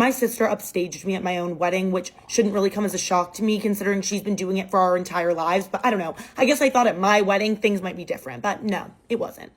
My sister upstaged me at my own wedding, which shouldn't really come as a shock to me considering she's been doing it for our entire lives. But I don't know. I guess I thought at my wedding things might be different, but no, it wasn't.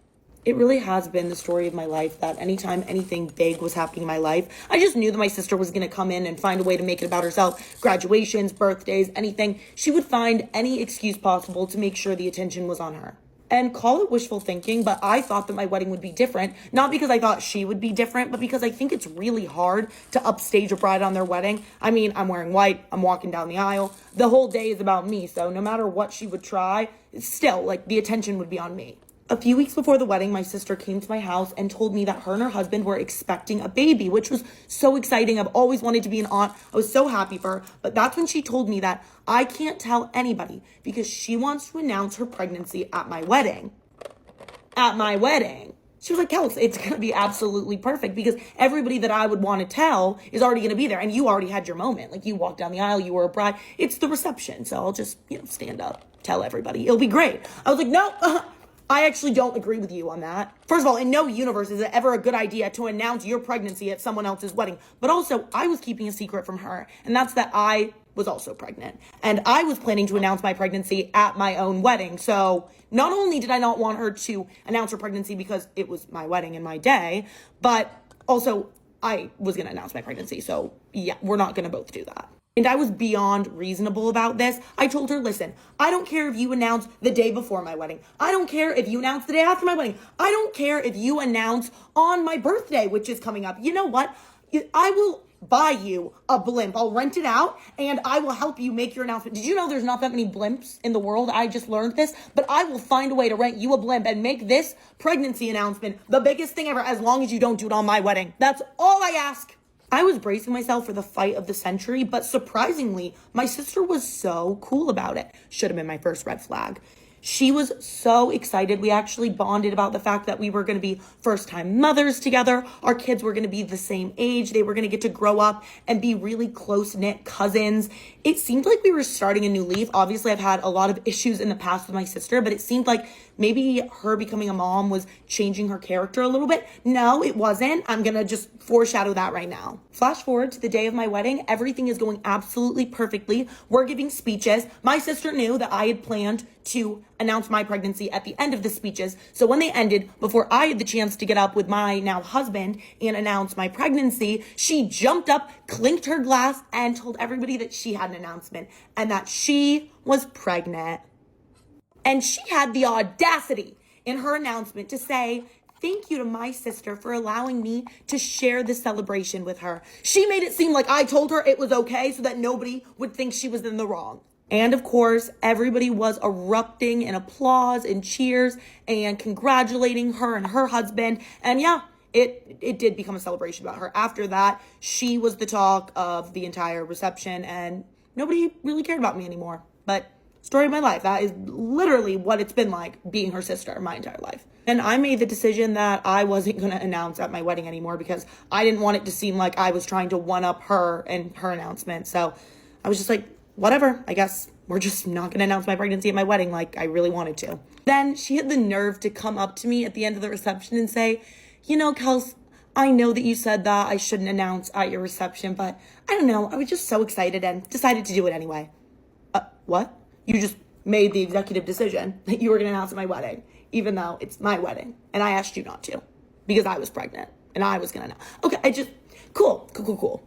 It really has been the story of my life that anytime anything big was happening in my life, I just knew that my sister was going to come in and find a way to make it about herself. Graduations, birthdays, anything. She would find any excuse possible to make sure the attention was on her. And call it wishful thinking, but I thought that my wedding would be different, not because I thought she would be different, but because I think it's really hard to upstage a bride on their wedding. I mean, I'm wearing white, I'm walking down the aisle. The whole day is about me, so no matter what she would try, still, like, the attention would be on me. A few weeks before the wedding, my sister came to my house and told me that her and her husband were expecting a baby, which was so exciting. I've always wanted to be an aunt. I was so happy for her. But that's when she told me that I can't tell anybody because she wants to announce her pregnancy at my wedding. At my wedding. She was like, Kels, it's going to be absolutely perfect because everybody that I would want to tell is already going to be there. And you already had your moment. Like, you walked down the aisle, you were a bride. It's the reception. So I'll just, stand up, tell everybody. It'll be great. I was like, no, I actually don't agree with you on that. First of all, in no universe is it ever a good idea to announce your pregnancy at someone else's wedding. But also, I was keeping a secret from her, and that's that I was also pregnant. And I was planning to announce my pregnancy at my own wedding. So not only did I not want her to announce her pregnancy because it was my wedding and my day, but also I was going to announce my pregnancy. So yeah, we're not going to both do that. And I was beyond reasonable about this. I told her, listen, I don't care if you announce the day before my wedding. I don't care if you announce the day after my wedding. I don't care if you announce on my birthday, which is coming up. You know what? I will buy you a blimp. I'll rent it out and I will help you make your announcement. Did you know there's not that many blimps in the world? I just learned this, but I will find a way to rent you a blimp and make this pregnancy announcement the biggest thing ever, as long as you don't do it on my wedding. That's all I ask. I was bracing myself for the fight of the century, but surprisingly, my sister was so cool about it. Should have been my first red flag. She was so excited. We actually bonded about the fact that we were going to be first-time mothers together. Our kids were going to be the same age. They were going to get to grow up and be really close-knit cousins. It seemed like we were starting a new leaf. Obviously, I've had a lot of issues in the past with my sister, but it seemed like maybe her becoming a mom was changing her character a little bit. No, it wasn't. I'm going to just foreshadow that right now. Flash forward to the day of my wedding. Everything is going absolutely perfectly. We're giving speeches. My sister knew that I had planned to announce my pregnancy at the end of the speeches. So when they ended, before I had the chance to get up with my now husband and announce my pregnancy, she jumped up, clinked her glass, and told everybody that she had an announcement and that she was pregnant. And she had the audacity in her announcement to say, thank you to my sister for allowing me to share this celebration with her. She made it seem like I told her it was okay so that nobody would think she was in the wrong. And of course, everybody was erupting in applause and cheers and congratulating her and her husband. And yeah, it did become a celebration about her. After that, she was the talk of the entire reception and nobody really cared about me anymore. But story of my life. That is literally what it's been like being her sister my entire life. And I made the decision that I wasn't going to announce at my wedding anymore because I didn't want it to seem like I was trying to one-up her and her announcement. So I was just like, whatever, I guess we're just not going to announce my pregnancy at my wedding like I really wanted to. Then she had the nerve to come up to me at the end of the reception and say, Kels, I know that you said that I shouldn't announce at your reception, but I don't know. I was just so excited and decided to do it anyway. What? You just made the executive decision that you were going to announce at my wedding, even though it's my wedding. And I asked you not to because I was pregnant and I was going to know. Okay, cool.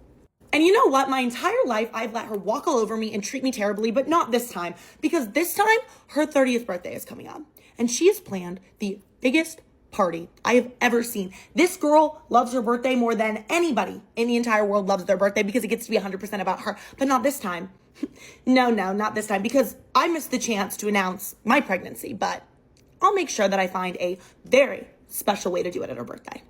And you know what? My entire life, I've let her walk all over me and treat me terribly, but not this time. Because this time, her 30th birthday is coming up. And she has planned the biggest party I have ever seen. This girl loves her birthday more than anybody in the entire world loves their birthday because it gets to be 100% about her. But not this time. No, not this time. Because I missed the chance to announce my pregnancy. But I'll make sure that I find a very special way to do it at her birthday.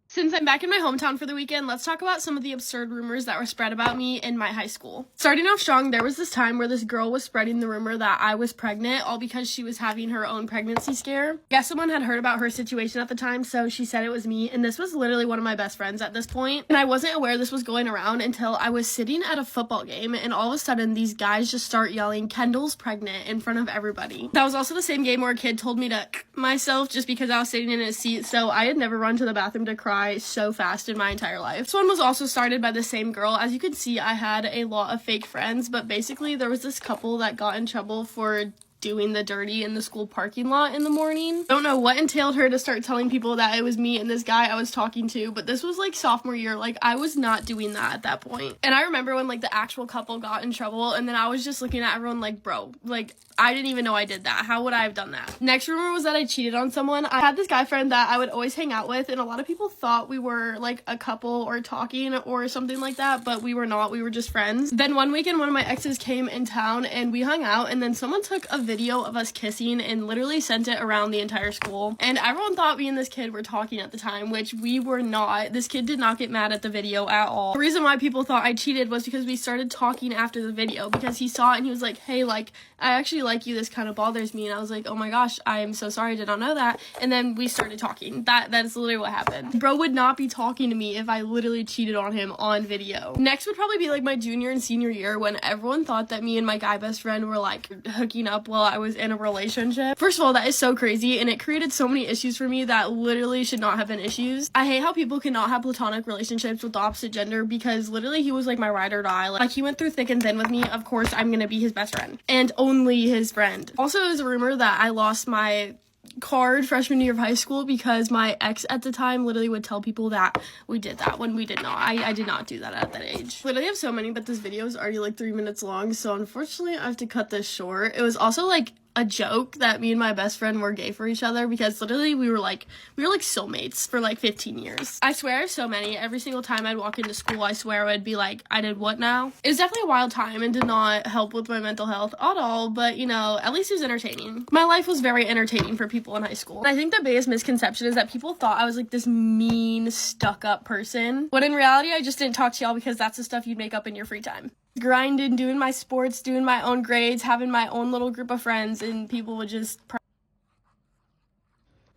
Since I'm back in my hometown for the weekend, let's talk about some of the absurd rumors that were spread about me in my high school. Starting off strong, there was this time where this girl was spreading the rumor that I was pregnant, all because she was having her own pregnancy scare. Guess someone had heard about her situation at the time, so she said it was me, and this was literally one of my best friends at this point. And I wasn't aware this was going around until I was sitting at a football game, and all of a sudden, these guys just start yelling, "Kendall's pregnant," in front of everybody. That was also the same game where a kid told me to myself just because I was sitting in a seat, so I had never run to the bathroom to cry. dry so fast in my entire life. This one was also started by the same girl. As you can see, I had a lot of fake friends, but basically there was this couple that got in trouble for doing the dirty in the school parking lot in the morning. Don't know what entailed her to start telling people that it was me and this guy I was talking to, but this was like sophomore year. Like, I was not doing that at that point. And I remember when like the actual couple got in trouble, and then I was just looking at everyone like, bro, like, I didn't even know I did that. How would I have done that? Next rumor was that I cheated on someone. I had this guy friend that I would always hang out with, and a lot of people thought we were like a couple or talking or something like that, but we were not. We were just friends. Then one weekend, one of my exes came in town and we hung out, and then someone took a video of us kissing and literally sent it around the entire school. And everyone thought me and this kid were talking at the time, which we were not. This kid did not get mad at the video at all. The reason why people thought I cheated was because we started talking after the video, because he saw it and he was like, hey, like, I actually like you, this kind of bothers me. And I was like, oh my gosh, I'm so sorry, I did not know that. And then we started talking. That's literally what happened. Bro would not be talking to me if I literally cheated on him on video. Next would probably be like my junior and senior year, when everyone thought that me and my guy best friend were like hooking up while I was in a relationship. First of all, that is so crazy, and it created so many issues for me that literally should not have been issues. I hate how people cannot have platonic relationships with the opposite gender, because literally he was like my ride or die. Like, he went through thick and thin with me. Of course I'm gonna be his best friend and only his friend. Also, there's a rumor that I lost my card freshman year of high school because my ex at the time literally would tell people that we did that when we did not. I did not do that at that age. Literally have so many, but this video is already like 3 minutes long, so unfortunately I have to cut this short. It was also like a joke that me and my best friend were gay for each other, because literally we were like soulmates for like 15 years. I swear I have so many. Every single time I'd walk into school, I swear I would be like, I did what now? It was definitely a wild time and did not help with my mental health at all, but you know, at least it was entertaining. My life was very entertaining for people in high school. And I think the biggest misconception is that people thought I was like this mean, stuck-up person, when in reality I just didn't talk to y'all because that's the stuff you'd make up in your free time. Grinding, doing my sports, doing my own grades, having my own little group of friends, and people would just...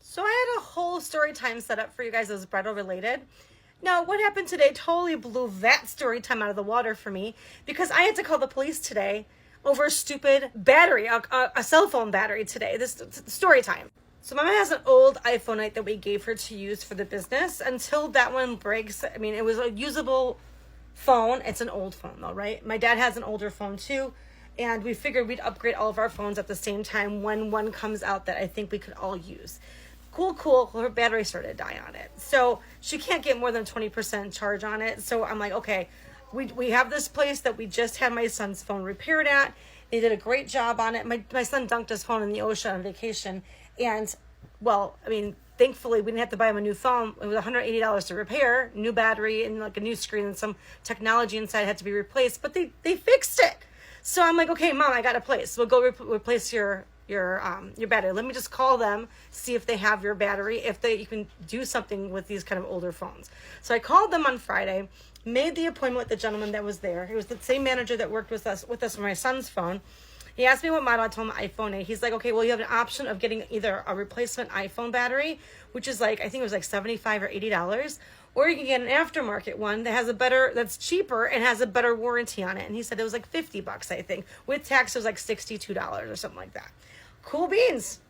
So I had a whole story time set up for you guys that was Bretto related. Now, what happened today totally blew that story time out of the water for me, because I had to call the police today over a stupid battery, a cell phone battery today, this story time. So my mom has an old iPhone 8 that we gave her to use for the business until that one breaks. I mean, it was a usable phone. It's an old phone though, right? My dad has an older phone too, and we figured we'd upgrade all of our phones at the same time when one comes out that I think we could all use. Cool. Her battery started to die on it, so she can't get more than 20% charge on it. So I'm like, okay, we have this place that we just had my son's phone repaired at. They did a great job on it. My son dunked his phone in the ocean on vacation, and well, I mean, thankfully, we didn't have to buy him a new phone. It was $180 to repair, new battery, and like a new screen, and some technology inside had to be replaced. But they fixed it. So I'm like, okay, Mom, I got a place. We'll go replace your battery. Let me just call them, see if they have your battery, if you can do something with these kind of older phones. So I called them on Friday, made the appointment with the gentleman that was there. He was the same manager that worked with us on my son's phone. He asked me what model. I told him iPhone 8. He's like, okay, well, you have an option of getting either a replacement iPhone battery, which is like, I think it was like $75 or $80, or you can get an aftermarket one that has that's cheaper and has a better warranty on it. And he said it was like $50, I think. With tax, it was like $62 or something like that. Cool beans.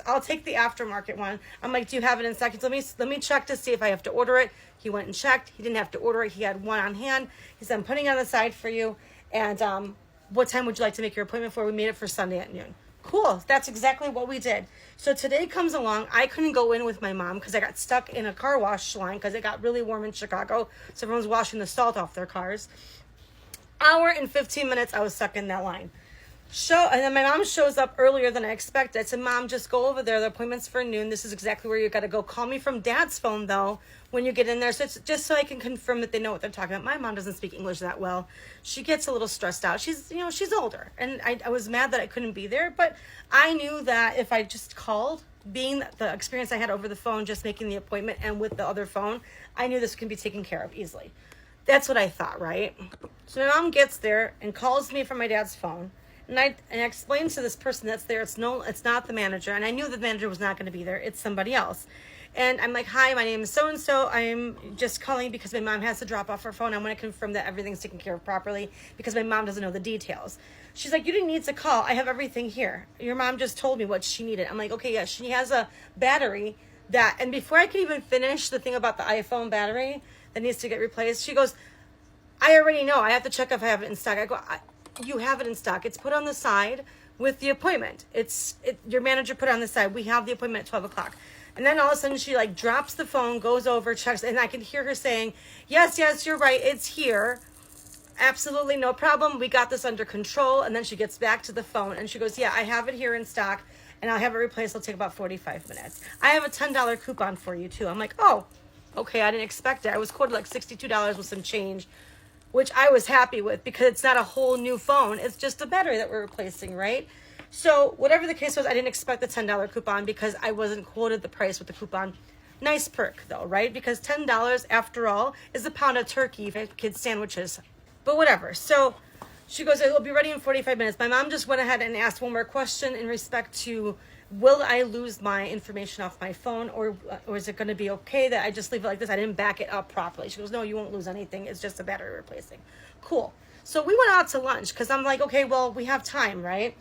I'll take the aftermarket one. I'm like, do you have it in seconds? Let me check to see if I have to order it. He went and checked. He didn't have to order it. He had one on hand. He said, I'm putting it on the side for you. And what time would you like to make your appointment for? We made it for Sunday at noon. Cool. That's exactly what we did. So today comes along. I couldn't go in with my mom because I got stuck in a car wash line because it got really warm in Chicago. So everyone's washing the salt off their cars. Hour and 15 minutes, I was stuck in that line. And then my mom shows up earlier than I expected. I said, Mom, just go over there. The appointment's for noon. This is exactly where you got to go. Call me from Dad's phone, though, when you get in there. So it's just so I can confirm that they know what they're talking about. My mom doesn't speak English that well. She gets a little stressed out. She's older. And I was mad that I couldn't be there. But I knew that if I just called, being the experience I had over the phone, just making the appointment and with the other phone, I knew this could be taken care of easily. That's what I thought, right? So my mom gets there and calls me from my dad's phone. And I explained to this person that's there, it's not the manager. And I knew the manager was not going to be there. It's somebody else. And I'm like, hi, my name is so-and-so. I'm just calling because my mom has to drop off her phone. I want to confirm that everything's taken care of properly because my mom doesn't know the details. She's like, you didn't need to call. I have everything here. Your mom just told me what she needed. I'm like, okay, yeah, she has a battery that. And before I could even finish the thing about the iPhone battery that needs to get replaced, she goes, I already know. I have to check if I have it in stock. I go, you have it in stock. It's put on the side with the appointment. Your manager put it on the side. We have the appointment at 12 o'clock. And then all of a sudden she like drops the phone, goes over, checks, and I can hear her saying, yes, you're right. It's here. Absolutely no problem. We got this under control. And then she gets back to the phone and she goes, yeah, I have it here in stock and I'll have it replaced. It'll take about 45 minutes. I have a $10 coupon for you too. I'm like, oh, okay. I didn't expect it. I was quoted like $62 with some change, which I was happy with because it's not a whole new phone. It's just a battery that we're replacing, right? So whatever the case was, I didn't expect the $10 coupon because I wasn't quoted the price with the coupon. Nice perk though, right? Because $10 after all is a pound of turkey for kids' sandwiches. But whatever. So she goes, it'll be ready in 45 minutes. My mom just went ahead and asked one more question in respect to, will I lose my information off my phone or is it going to be okay that I just leave it like this? I didn't back it up properly. She goes, no, you won't lose anything. It's just a battery replacing. Cool. So we went out to lunch because I'm like, okay, well, we have time, right?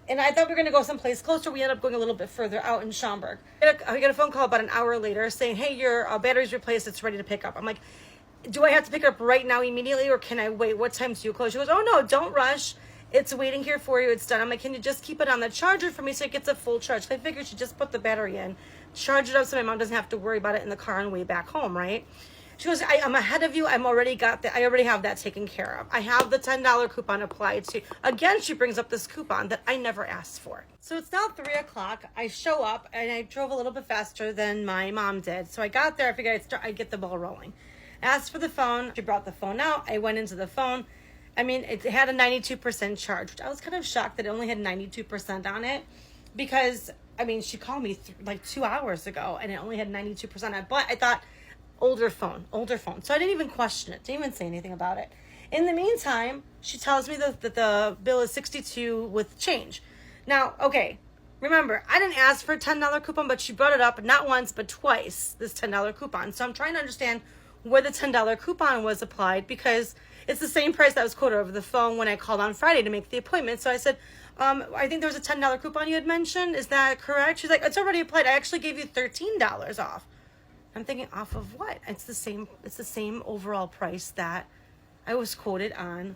And I thought we were going to go someplace closer. We ended up going a little bit further out in Schaumburg. I got a phone call about an hour later saying, hey, your battery's replaced. It's ready to pick up. I'm like, do I have to pick it up right now immediately or can I wait? What time do you close? She goes, oh, no, don't rush. It's waiting here for you. It's done. I'm like, can you just keep it on the charger for me so it gets a full charge? I figured she just put the battery in, charge it up so my mom doesn't have to worry about it in the car on the way back home, right? She goes, I'm ahead of you. I already have that taken care of. I have the $10 coupon applied to. Again, she brings up this coupon that I never asked for. So it's now 3 o'clock. I show up and I drove a little bit faster than my mom did. So I got there. I figured I'd get the ball rolling. Asked for the phone. She brought the phone out. I went into the phone. I mean, it had a 92% charge, which I was kind of shocked that it only had 92% on it because, I mean, she called me like 2 hours ago and it only had 92% on it. But I thought, older phone. So I didn't even question it. Didn't even say anything about it. In the meantime, she tells me that the bill is $62 with change. Now, okay, remember, I didn't ask for a $10 coupon, but she brought it up not once, but twice, this $10 coupon. So I'm trying to understand where the $10 coupon was applied because it's the same price that was quoted over the phone when I called on Friday to make the appointment. So I said, I think there was a $10 coupon you had mentioned. Is that correct? She's like, it's already applied. I actually gave you $13 off. I'm thinking, off of what? It's the same overall price that I was quoted on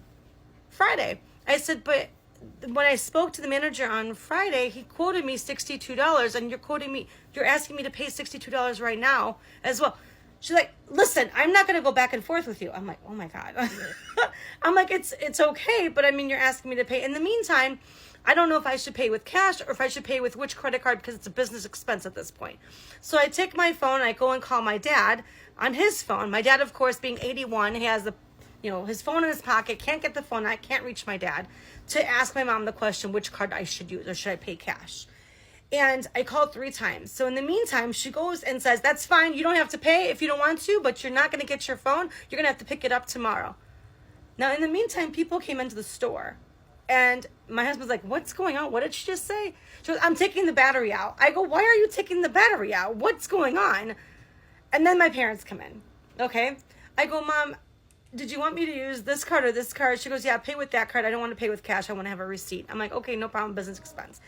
Friday. I said, but when I spoke to the manager on Friday, he quoted me $62 and you're asking me to pay $62 right now as well. She's like, listen, I'm not going to go back and forth with you. I'm like, oh my God. I'm like, it's okay. But I mean, you're asking me to pay. In the meantime, I don't know if I should pay with cash or if I should pay with which credit card because it's a business expense at this point. So I take my phone, I go and call my dad on his phone. My dad, of course, being 81, he has his phone in his pocket, can't get the phone, I can't reach my dad to ask my mom the question, which card I should use or should I pay cash? And I called 3 times. So in the meantime, she goes and says, that's fine. You don't have to pay if you don't want to, but you're not going to get your phone. You're going to have to pick it up tomorrow. Now, in the meantime, people came into the store. And my husband's like, what's going on? What did she just say? She goes, I'm taking the battery out. I go, why are you taking the battery out? What's going on? And then my parents come in. Okay. I go, Mom, did you want me to use this card or this card? She goes, yeah, pay with that card. I don't want to pay with cash. I want to have a receipt. I'm like, okay, no problem. Business expense.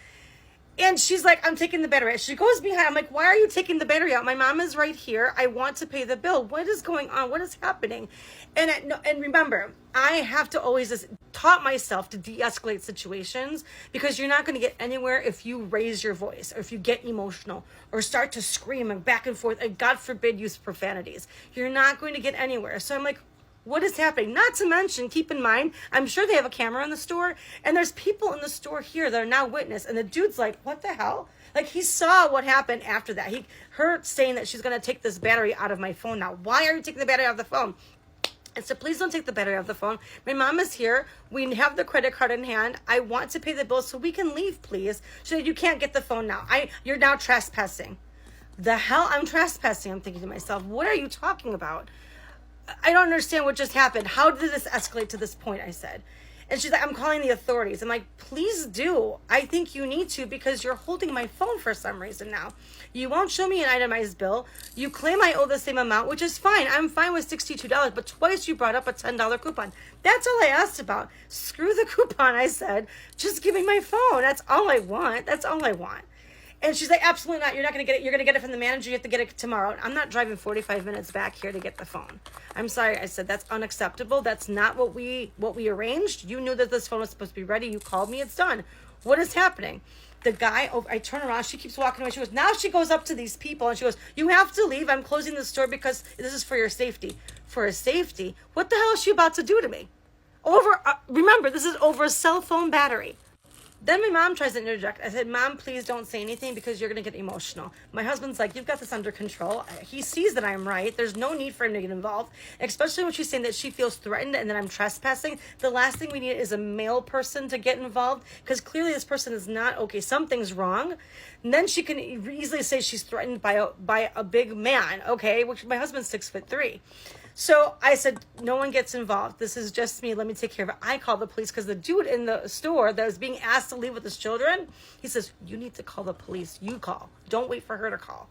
And she's like, I'm taking the battery out. She goes behind. I'm like, why are you taking the battery out? My mom is right here. I want to pay the bill. What is going on? What is happening? And remember, I have to always just taught myself to de-escalate situations because you're not going to get anywhere if you raise your voice or if you get emotional or start to scream and back and forth and God forbid use profanities. You're not going to get anywhere. So I'm like, what is happening? Not to mention, keep in mind, I'm sure they have a camera in the store and there's people in the store here that are now witness. And the dude's like, what the hell? Like he saw what happened after that. Her saying that she's going to take this battery out of my phone now. Why are you taking the battery out of the phone? I said, please don't take the battery out of the phone. My mom is here. We have the credit card in hand. I want to pay the bill so we can leave, please. She said, you can't get the phone now. You're now trespassing. The hell I'm trespassing? I'm thinking to myself, what are you talking about? I don't understand what just happened. How did this escalate to this point? I said. And she's like, I'm calling the authorities. I'm like, please do. I think you need to because you're holding my phone for some reason now. You won't show me an itemized bill. You claim I owe the same amount, which is fine. I'm fine with $62, but twice you brought up a $10 coupon. That's all I asked about. Screw the coupon, I said. Just give me my phone. That's all I want. And she's like, absolutely not. You're not going to get it. You're going to get it from the manager. You have to get it tomorrow. I'm not driving 45 minutes back here to get the phone. I'm sorry. I said, that's unacceptable. That's not what we arranged. You knew that this phone was supposed to be ready. You called me. It's done. What is happening? The guy, I turn around. She keeps walking away. She goes, now she goes up to these people and she goes, you have to leave. I'm closing the store because this is for your safety. For his safety? What the hell is she about to do to me? Remember, this is over a cell phone battery. Then my mom tries to interject. I said, Mom, please don't say anything because you're going to get emotional. My husband's like, you've got this under control. He sees that I'm right. There's no need for him to get involved, especially when she's saying that she feels threatened and that I'm trespassing. The last thing we need is a male person to get involved because clearly this person is not okay. Something's wrong. And then she can easily say she's threatened by a big man, okay, which my husband's 6'3". So I said, no one gets involved. This is just me. Let me take care of it. I called the police because the dude in the store that was being asked to leave with his children, he says, you need to call the police. You call. Don't wait for her to call.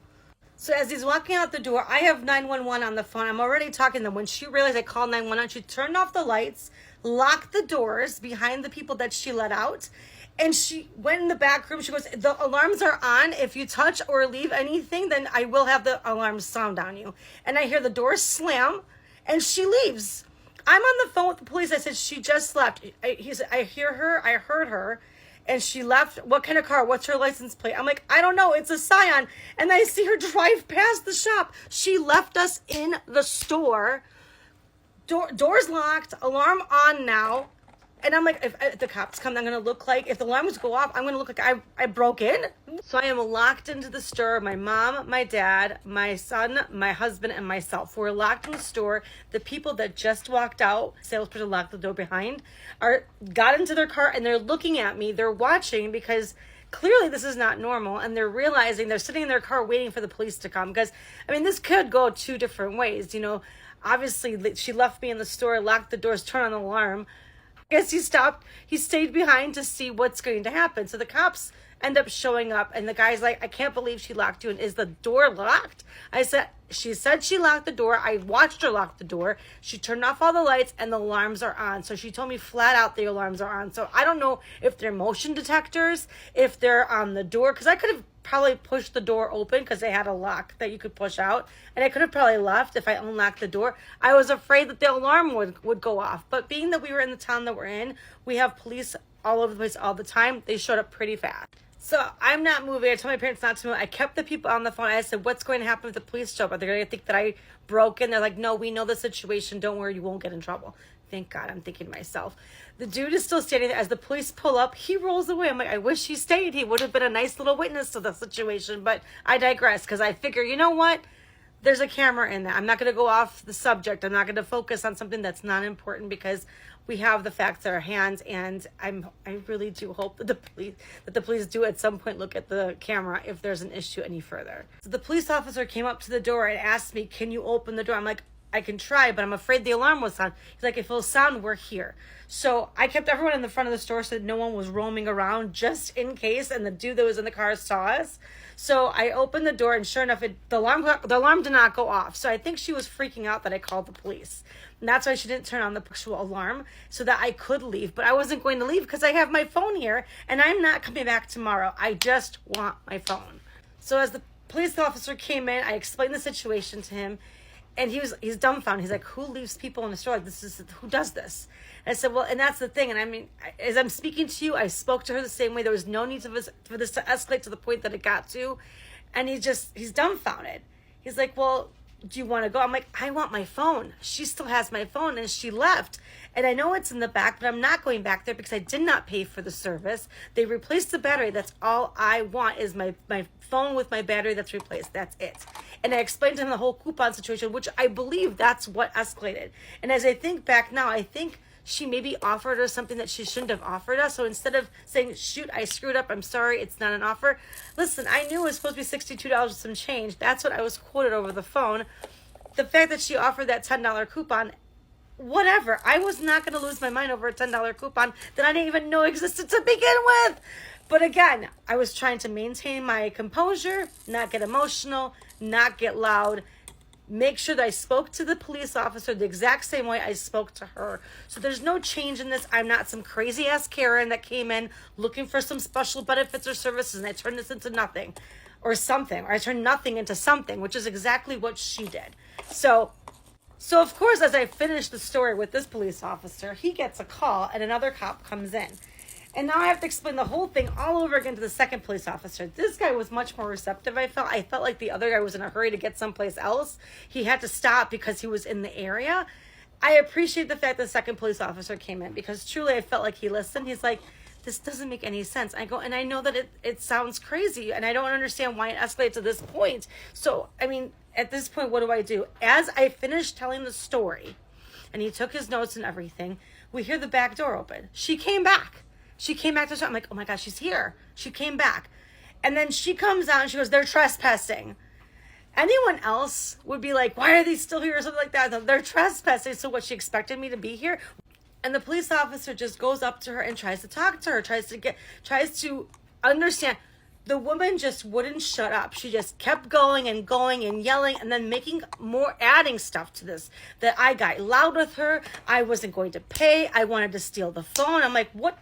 So as he's walking out the door, I have 911 on the phone. I'm already talking to them. When she realized I called 911, she turned off the lights, locked the doors behind the people that she let out, and she went in the back room. She goes, the alarms are on. If you touch or leave anything, then I will have the alarms sound on you. And I hear the doors slam. And she leaves. I'm on the phone with the police. I said, she just left. He said, I hear her. I heard her. And she left. What kind of car? What's her license plate? I'm like, I don't know. It's a Scion. And I see her drive past the shop. She left us in the store. Doors locked. Alarm on now. And I'm like, if the cops come, I'm going to look like, if the alarms go off, I'm going to look like I broke in. So I am locked into the store. My mom, my dad, my son, my husband, and myself. We're locked in the store. The people that just walked out, salesperson locked the door behind, got into their car and they're looking at me. They're watching because clearly this is not normal. And they're realizing they're sitting in their car waiting for the police to come. Because, I mean, this could go two different ways. You know, obviously she left me in the store, locked the doors, turned on the alarm. I guess he stayed behind to see what's going to happen. So the cops end up showing up and the guy's like, I can't believe she locked you. And is the door locked? She said she locked the door. I watched her lock the door. She turned off all the lights and the alarms are on. So she told me flat out the alarms are on. So I don't know if they're motion detectors, if they're on the door, because I could have probably pushed the door open because they had a lock that you could push out. And I could have probably left if I unlocked the door. I was afraid that the alarm would go off. But being that we were in the town that we're in, we have police all over the place all the time. They showed up pretty fast. So I'm not moving. I told my parents not to move. I kept the people on the phone. I said, what's going to happen if the police show up? Are they going to think that I broke in? They're like, no, we know the situation. Don't worry, you won't get in trouble. Thank God, I'm thinking to myself. The dude is still standing there. As the police pull up, he rolls away. I'm like, I wish he stayed. He would have been a nice little witness to the situation. But I digress because I figure, you know what? There's a camera in there. I'm not going to go off the subject. I'm not going to focus on something that's not important because we have the facts at our hands, and I really do hope that the police do at some point look at the camera if there's an issue any further. So the police officer came up to the door and asked me, can you open the door? I'm like, I can try, but I'm afraid the alarm will sound. He's like, if it'll sound, we're here. So I kept everyone in the front of the store so that no one was roaming around just in case, and the dude that was in the car saw us. So I opened the door, and sure enough, the alarm did not go off. So I think she was freaking out that I called the police. And that's why she didn't turn on the actual alarm so that I could leave. But I wasn't going to leave because I have my phone here, and I'm not coming back tomorrow. I just want my phone. So as the police officer came in, I explained the situation to him. And he's dumbfounded. He's like, who leaves people in the store? Like, who does this? And I said, well, and that's the thing. And I mean, as I'm speaking to you, I spoke to her the same way. There was no need for this to escalate to the point that it got to. And he's dumbfounded. He's like, well, do you want to go? I'm like, I want my phone. She still has my phone and she left. And I know it's in the back, but I'm not going back there because I did not pay for the service. They replaced the battery. That's all I want is my phone with my battery that's replaced. That's it. And I explained to him the whole coupon situation, which I believe that's what escalated. And as I think back now, I think she maybe offered us something that she shouldn't have offered us. So instead of saying, shoot, I screwed up, I'm sorry, it's not an offer. Listen, I knew it was supposed to be $62 with some change. That's what I was quoted over the phone. The fact that she offered that $10 coupon, whatever. I was not going to lose my mind over a $10 coupon that I didn't even know existed to begin with. But again, I was trying to maintain my composure, not get emotional, not get loud. make sure that I spoke to the police officer the exact same way I spoke to her. So there's no change in this. I'm not some crazy ass Karen that came in looking for some special benefits or services and I turned this into nothing or something, or I turned nothing into something, which is exactly what she did. So of course, as I finish the story with this police officer, he gets a call and another cop comes in. And now I have to explain the whole thing all over again to the second police officer. This guy was much more receptive, I felt. I felt like the other guy was in a hurry to get someplace else. He had to stop because he was in the area. I appreciate the fact that the second police officer came in because truly I felt like he listened. He's like, this doesn't make any sense. I go, and I know that it sounds crazy and I don't understand why it escalated to this point. So, I mean, at this point, what do? As I finished telling the story and he took his notes and everything, we hear the back door open. She came back. She came back to the store. I'm like, oh my gosh, she's here. She came back. And then she comes out and she goes, they're trespassing. Anyone else would be like, why are they still here or something like that? No, they're trespassing. So what, she expected me to be here? And the police officer just goes up to her and tries to talk to her, tries to understand. The woman just wouldn't shut up. She just kept going and yelling and then adding stuff to this. That I got loud with her. I wasn't going to pay. I wanted to steal the phone. I'm like, what?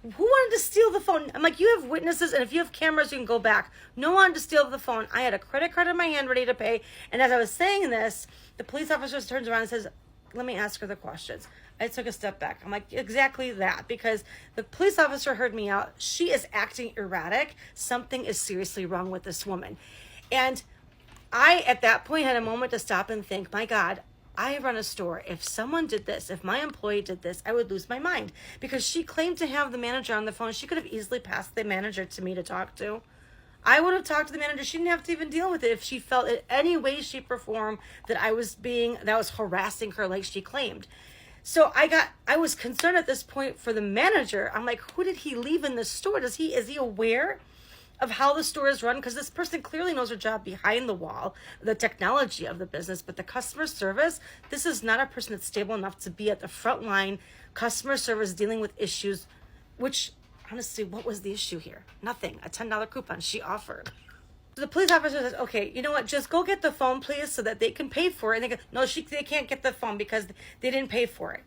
Who wanted to steal the phone? I'm like, you have witnesses, and if you have cameras, you can go back. No one wanted to steal the phone. I had a credit card in my hand ready to pay. And as I was saying this, the police officer turns around and says, let me ask her the questions. I took a step back. I'm like, exactly that, because the police officer heard me out. She is acting erratic. Something is seriously wrong with this woman. And I, at that point, had a moment to stop and think, my God, I run a store. If someone did this, if my employee did this, I would lose my mind, because she claimed to have the manager on the phone. She could have easily passed the manager to me to talk to. I would have talked to the manager. She didn't have to even deal with it if she felt in any way, shape, or form that I was harassing her like she claimed. So I was concerned at this point for the manager. I'm like, who did he leave in the store? Is he aware of how the store is run? Because this person clearly knows her job behind the wall, the technology of the business, but the customer service, this is not a person that's stable enough to be at the front line, customer service, dealing with issues, which honestly, what was the issue here? Nothing. A $10 coupon she offered. So the police officer says, okay, you know what? Just go get the phone, please, so that they can pay for it. And they go, no, they can't get the phone because they didn't pay for it.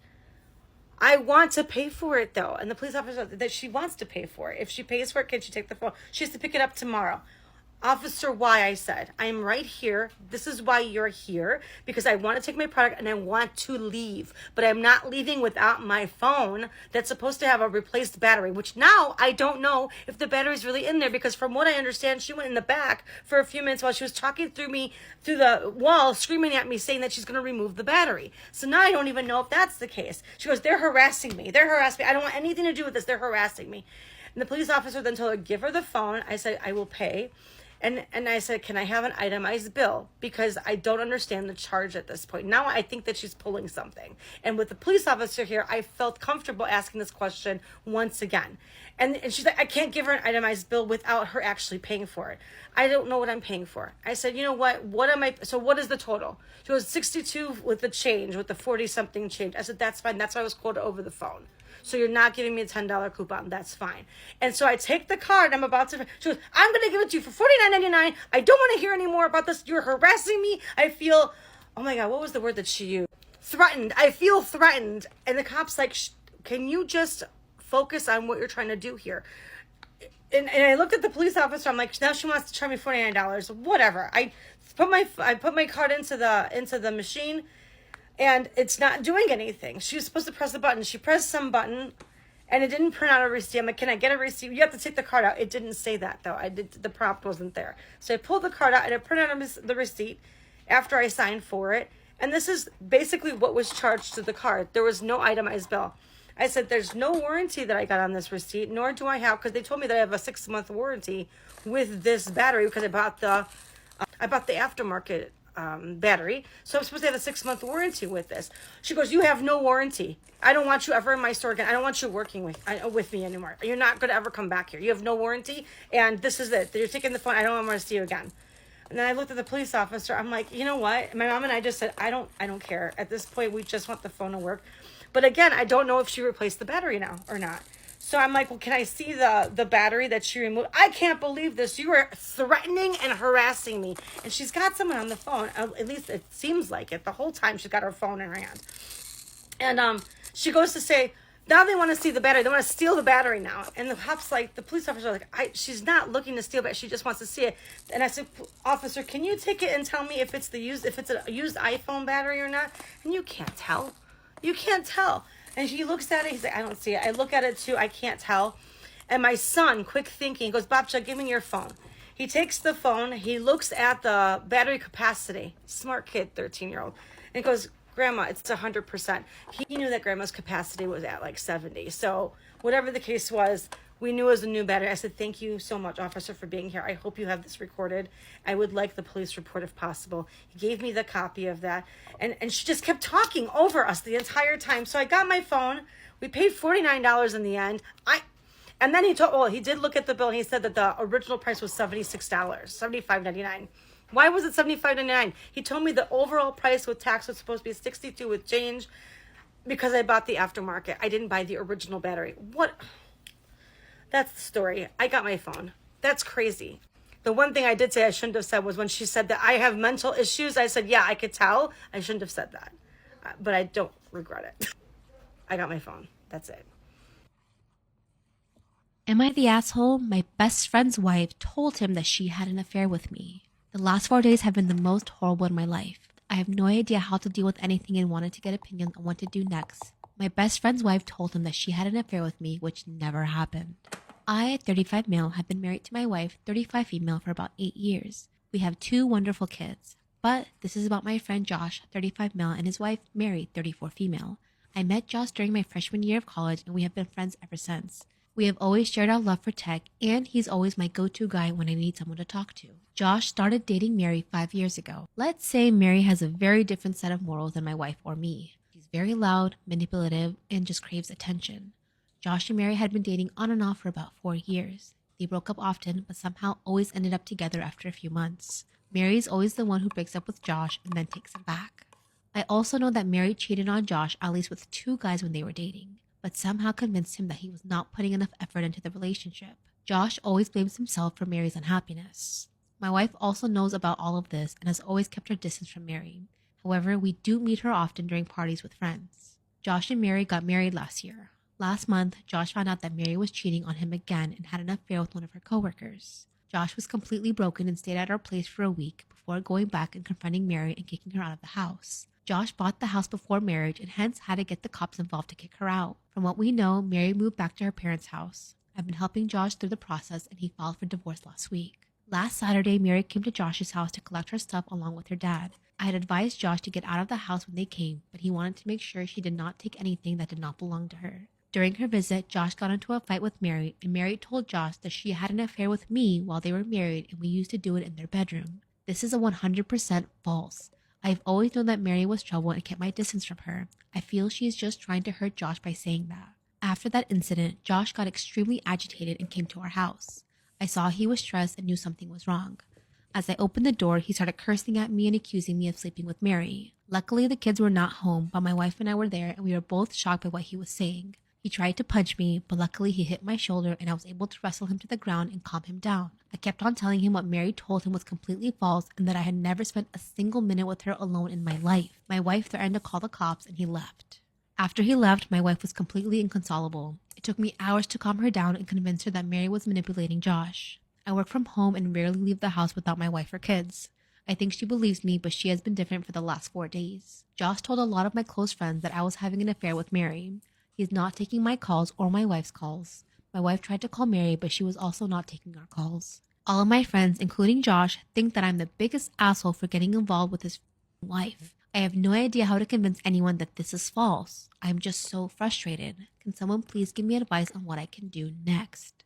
I want to pay for it, though. And the police officer said that she wants to pay for it. If she pays for it, can she take the phone? She has to pick it up tomorrow. Officer, why? I said, I'm right here. This is why you're here, because I want to take my product and I want to leave, but I'm not leaving without my phone that's supposed to have a replaced battery, which now I don't know if the battery's really in there, because from what I understand, she went in the back for a few minutes while she was talking through the wall, screaming at me, saying that she's going to remove the battery. So now I don't even know if that's the case. She goes, they're harassing me. I don't want anything to do with this. They're harassing me. And the police officer then told her, give her the phone. I said, I will pay. And I said, can I have an itemized bill? Because I don't understand the charge at this point. Now I think that she's pulling something. And with the police officer here, I felt comfortable asking this question once again. And she's like, I can't give her an itemized bill without her actually paying for it. I don't know what I'm paying for. I said, you know what? So what is the total? She goes, 62 with the change, with the 40-something change. I said, that's fine. That's why I was quoted over the phone. So you're not giving me a $10 coupon. That's fine. And so I take the card. I'm about to. She goes, I'm going to give it to you for $49.99. I don't want to hear any more about this. You're harassing me. I feel, oh my God, what was the word that she used? Threatened. I feel threatened. And the cop's like, can you just focus on what you're trying to do here? And I looked at the police officer. I'm like, now she wants to charge me $49. Whatever. I put my card into the machine. And it's not doing anything. She was supposed to press the button. She pressed some button, and it didn't print out a receipt. I'm like, can I get a receipt? You have to take the card out. It didn't say that, though. The prompt wasn't there. So I pulled the card out, and it printed out the receipt after I signed for it. And this is basically what was charged to the card. There was no itemized bill. I said, there's no warranty that I got on this receipt, nor do I have, because they told me that I have a 6-month warranty with this battery, because I bought the aftermarket battery, so I'm supposed to have a 6-month warranty with this. She goes, you have no warranty. I don't want you ever in my store again. I don't want you working with me anymore. You're not going to ever come back here. You have no warranty, and this is it. You're taking the phone. I don't want to see you again. And then I looked at the police officer. I'm like, you know what? My mom and I just said, I don't care. At this point, we just want the phone to work. But again, I don't know if she replaced the battery now or not. So I'm like, well, can I see the battery that she removed? I can't believe this. You were threatening and harassing me. And she's got someone on the phone. At least it seems like it. The whole time she's got her phone in her hand. And she goes to say, now they want to see the battery. They want to steal the battery now. And the cops, like, the police officer, like, she's not looking to steal it. She just wants to see it. And I said, officer, can you take it and tell me if it's a used iPhone battery or not? And you can't tell. You can't tell. And he looks at it. He's like, I don't see it. I look at it too. I can't tell. And my son, quick thinking, goes, Babcha, give me your phone. He takes the phone. He looks at the battery capacity. Smart kid, 13-year-old. And goes, Grandma, it's 100%. He knew that Grandma's capacity was at like 70. So whatever the case was, we knew it was a new battery. I said, thank you so much, officer, for being here. I hope you have this recorded. I would like the police report if possible. He gave me the copy of that. And she just kept talking over us the entire time. So I got my phone. We paid $49 in the end. And then he did look at the bill and he said that the original price was $76, $75.99. Why was it $75.99? He told me the overall price with tax was supposed to be $62 with change because I bought the aftermarket. I didn't buy the original battery. What? That's the story. I got my phone. That's crazy. The one thing I did say I shouldn't have said was when she said that I have mental issues, I said, yeah, I could tell. I shouldn't have said that. But I don't regret it. I got my phone. That's it. Am I the asshole? My best friend's wife told him that she had an affair with me. The last 4 days have been the most horrible in my life. I have no idea how to deal with anything and wanted to get opinions on what to do next. My best friend's wife told him that she had an affair with me, which never happened. I, 35 male, have been married to my wife, 35 female, for about 8 years. We have 2 wonderful kids. But this is about my friend Josh, 35 male, and his wife, Mary, 34 female. I met Josh during my freshman year of college, and we have been friends ever since. We have always shared our love for tech, and he's always my go-to guy when I need someone to talk to. Josh started dating Mary 5 years ago. Let's say Mary has a very different set of morals than my wife or me. She's very loud, manipulative, and just craves attention. Josh and Mary had been dating on and off for about 4 years. They broke up often, but somehow always ended up together after a few months. Mary's always the one who breaks up with Josh and then takes him back. I also know that Mary cheated on Josh at least with 2 guys when they were dating, but somehow convinced him that he was not putting enough effort into the relationship. Josh always blames himself for Mary's unhappiness. My wife also knows about all of this and has always kept her distance from Mary. However, we do meet her often during parties with friends. Josh and Mary got married last year. Last month, Josh found out that Mary was cheating on him again and had an affair with one of her coworkers. Josh was completely broken and stayed at our place for a week before going back and confronting Mary and kicking her out of the house. Josh bought the house before marriage and hence had to get the cops involved to kick her out. From what we know, Mary moved back to her parents' house. I've been helping Josh through the process and he filed for divorce last week. Last Saturday, Mary came to Josh's house to collect her stuff along with her dad. I had advised Josh to get out of the house when they came, but he wanted to make sure she did not take anything that did not belong to her. During her visit, Josh got into a fight with Mary, and Mary told Josh that she had an affair with me while they were married and we used to do it in their bedroom. This is 100% false. I've always known that Mary was trouble and kept my distance from her. I feel she is just trying to hurt Josh by saying that. After that incident, Josh got extremely agitated and came to our house. I saw he was stressed and knew something was wrong. As I opened the door, he started cursing at me and accusing me of sleeping with Mary. Luckily, the kids were not home, but my wife and I were there and we were both shocked by what he was saying. He tried to punch me, but luckily he hit my shoulder and I was able to wrestle him to the ground and calm him down. I kept on telling him what Mary told him was completely false and that I had never spent a single minute with her alone in my life. My wife threatened to call the cops and he left. After he left, my wife was completely inconsolable. It took me hours to calm her down and convince her that Mary was manipulating Josh. I work from home and rarely leave the house without my wife or kids. I think she believes me, but she has been different for the last 4 days. Josh told a lot of my close friends that I was having an affair with Mary. He is not taking my calls or my wife's calls. My wife tried to call Mary, but she was also not taking our calls. All of my friends, including Josh, think that I'm the biggest asshole for getting involved with his wife. I have no idea how to convince anyone that this is false. I'm just so frustrated. Can someone please give me advice on what I can do next?